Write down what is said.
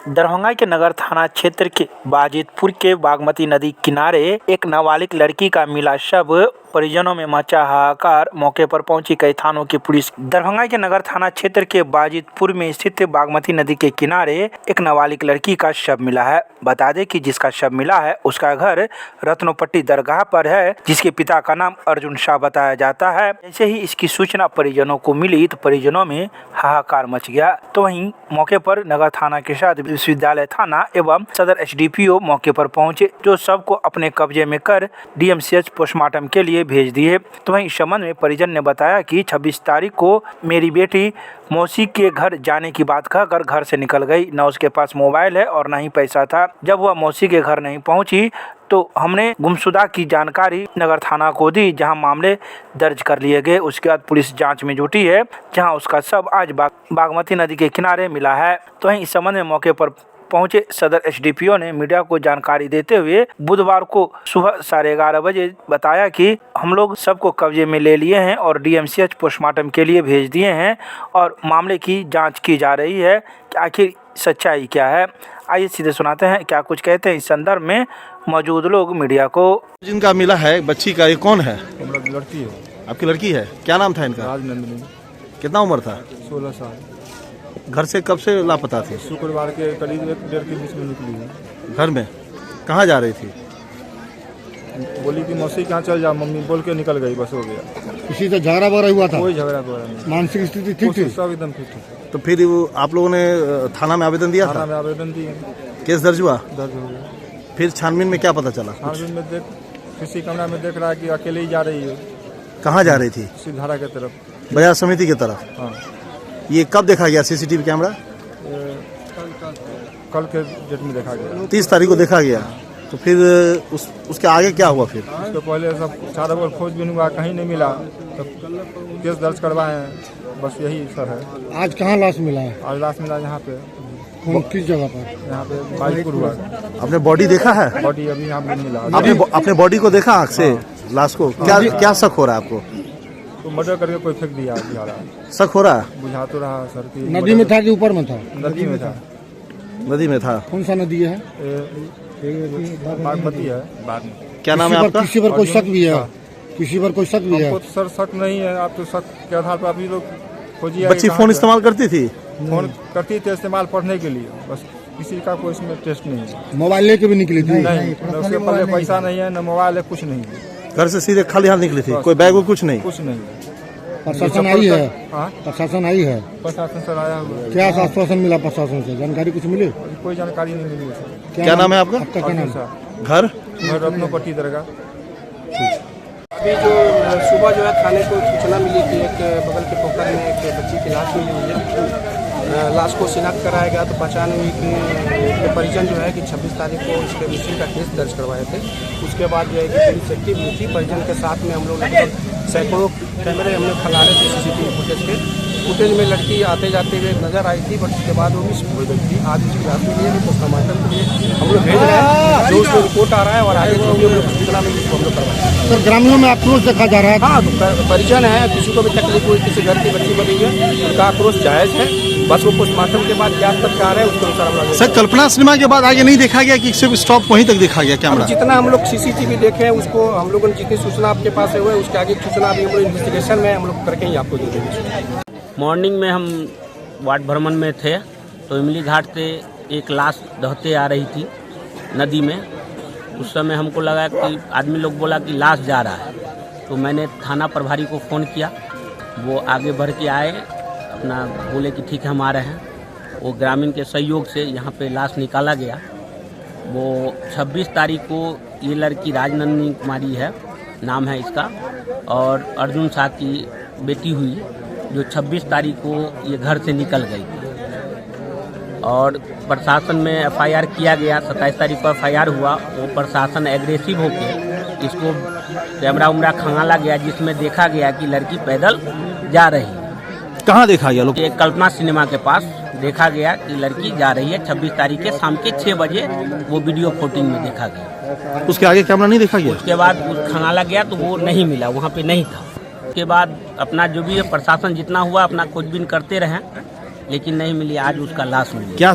दरभंगा के नगर थाना क्षेत्र के बाजितपुर के बागमती नदी किनारे एक नाबालिग लड़की का मिला शव, परिजनों में मचा हाहाकार। मौके पर पहुंची कई थानों की पुलिस। दरभंगा के नगर थाना क्षेत्र के बाजितपुर में स्थित बागमती नदी के किनारे एक नाबालिग लड़की का शव मिला है। बता दें कि जिसका शव मिला है उसका घर रत्नोपट्टी दरगाह पर है, जिसके पिता का नाम अर्जुन शाह बताया जाता है। जैसे ही इसकी सूचना परिजनों को मिली तो परिजनों में हाहाकार मच गया। तो वहीं मौके पर नगर थाना के साथ विश्वविद्यालय थाना एवं सदर एसडीपीओ मौके पर पहुंचे, जो शव को अपने कब्जे में कर डीएमसीएच पोस्टमार्टम के लिए भेज दिए। तो वहीं इस संबंध में परिजन ने बताया कि 26 तारीख को मेरी बेटी मौसी के घर जाने की बात कहकर घर से निकल गई। न उसके पास मोबाइल है और न ही पैसा था। जब वह मौसी के घर नहीं पहुंची तो हमने गुमशुदा की जानकारी नगर थाना को दी, जहां मामले दर्ज कर लिए गए। उसके बाद पुलिस जांच में जुटी है, जहां उसका शव आज बागमती नदी के किनारे मिला है। तो वहीं इस संबंध में मौके पर पहुंचे सदर एसडीपीओ ने मीडिया को जानकारी देते हुए बुधवार को सुबह 11:30 बजे बताया कि हम लोग सबको कब्जे में ले लिए हैं और डीएमसीएच पोस्टमार्टम के लिए भेज दिए हैं और मामले की जांच की जा रही है कि आखिर सच्चाई क्या है। आइए सीधे सुनाते हैं क्या कुछ कहते हैं इस संदर्भ में मौजूद लोग मीडिया को। जिनका मिला है बच्ची का, ये कौन है? लड़की है। आपकी लड़की है? क्या नाम था इनका? राजनंदिनी। कितना उम्र था? 16 साल। घर से कब से लापता थी? शुक्रवार के करीब 1-1.5 के बीच में निकली है। घर में कहाँ जा रही थी? बोली कि मौसी कहाँ चल जा, मम्मी बोल के निकल गई, बस हो गया। किसी से झगड़ा वगैरह हुआ था? कोई झगड़ा वगैरह नहीं। मानसिक स्थिति ठीक थी? सब एकदम ठीक है। तो फिर वो आप लोगों ने थाना में आवेदन दिया थाना था? में आवेदन दिए, केस दर्ज हुआ? दर्ज हो गया। फिर छानबीन में क्या पता चला? छानबीन में देख किसी कमरा में देख रहा है कि अकेले ही जा रही है। कहाँ जा रही थी? सिद्धारा के तरफ, बाजार समिति की तरफ। हाँ। ये कब देखा गया सीसीटीवी कैमरा? कल के डेट में देखा गया। 30 तारीख को देखा गया। तो फिर उसके आगे क्या हुआ? फिर उसके पहले सब चारों ओर खोजबीन हुआ, कहीं नहीं मिला, तब केस दर्ज करवाए हैं, बस यही सर है। आज कहाँ लाश मिला है? आज लाश मिला यहाँ पे। कौन किस जगह पर? यहाँ पे बाजीपुर हुआ। आपने बॉडी देखा है? बॉडी अभी यहाँ पे मिला। आपने अपने बॉडी को देखा आँख से? लाश को क्या शक हो रहा है आपको? तो मर्डर करके कोई फेंक दिया, बुझा रहा। शक हो रहा है? बुझा तो रहा सर की। नदी में था कि ऊपर में था? नदी में था। नदी में था। कौन सा नदी है? बागमती है। क्या नाम है आपका? किसी पर कोई शक भी है? किसी पर कोई शक भी है? हमको तो सर शक नहीं है, आप तो शक के आधार पर अभी लोग खोजिए। बच्ची फोन इस्तेमाल करती थी? फोन करती थी इस्तेमाल पढ़ने के लिए, बस किसी का कोई इसमें टेस्ट नहीं है। मोबाइल लेके भी निकली थी? नहीं, न उसके पास पैसा नहीं है, न मोबाइल है, कुछ नहीं है। घर से सीधे खाली हाथ निकली थी? कोई बैग कुछ नहीं? कुछ नहीं। प्रशासन आई है? हाँ, प्रशासन आई है? प्रशासन सर आया हुआ है। क्या आश्वासन मिला प्रशासन से? जानकारी कुछ मिली? कोई जानकारी नहीं मिली है सर। क्या नाम है आपका? आपका क्या नाम? घर? रत्नोपट्टी दरगाह। अभी जो सुबह जो है थाने को सूचना मिली कि एक बगल के पोखर में एक बच्ची की लाश मिली हुई है। लाश को शिनाख्त कराया गया तो पहचान हुई कि परिजन जो है कि 26 तारीख को उसके मिसिंग का केस दर्ज करवाए थे। उसके बाद जो है कि पुलिस एक्टिव हुई थी। परिजन के साथ में हम लोग लगभग सैकड़ों कैमरे हमने खंगाले थे सीसीटीवी फुटेज में लड़की आते जाते हुए नजर आई थी, बट उसके बाद वो मिस हो गई थी। आज उसकी रात के लिए भी पोस्टमार्टम के लिए हम लोग भेज रहे हैं, जो उसमें रिपोर्ट आ रहा है और आगे जो भी हम लोग सूचना में उसको हम लोग करवाएंगे। सर ग्रामीणों में आक्रोश देखा जा रहा है? हाँ, तो परिजन है, किसी को भी तकलीफ हुई, किसी घर की बच्ची मरी है, उनका आक्रोश जायज है। बस वो पोस्टमार्टम के बाद क्या तक आ रहा है उसके अनुसार हम लोग। सर कल्पना सिनेमा के बाद आगे नहीं देखा गया कि सिर्फ स्टॉप वहीं तक देखा गया कैमरा? जितना हम लोग सीसीटीवी देखे हैं उसको हम लोगों ने जितनी सूचना आपके पास है हुआ उसके आगे सूचना अभी हम लोग इन्वेस्टिगेशन में हम लोग करके ही आपको दे देंगे। मॉर्निंग में हम वार्ड भ्रमण में थे तो इमली घाट से एक लाश दहते आ रही थी नदी में। उस समय हमको लगा कि आदमी लोग बोला कि लाश जा रहा है, तो मैंने थाना प्रभारी को फ़ोन किया। वो आगे बढ़ के आए, अपना बोले कि ठीक है हम आ रहे हैं। वो ग्रामीण के सहयोग से यहाँ पे लाश निकाला गया। वो 26 तारीख को ये लड़की राजनंदिनी कुमारी है, नाम है इसका, और अर्जुन शाह की बेटी हुई, जो 26 तारीख को ये घर से निकल गई। और प्रशासन में एफआईआर किया गया। 27 तारीख को एफआईआर हुआ। वो प्रशासन एग्रेसिव होकर इसको कैमरा उमरा खंगाला गया, जिसमें देखा गया कि लड़की पैदल जा रही है। कहाँ देखा गया लोग? ये कल्पना सिनेमा के पास देखा गया कि लड़की जा रही है। 26 तारीख के शाम के 6 बजे वो वीडियो फुटेज में देखा गया। उसके आगे कैमरा नहीं देखा गया? उसके बाद खंगाला गया तो वो नहीं मिला, वहाँ पे नहीं था। उसके बाद अपना जो भी है प्रशासन जितना हुआ अपना खोजबीन करते रहे, लेकिन नहीं मिली। आज उसका लाश मिली। क्या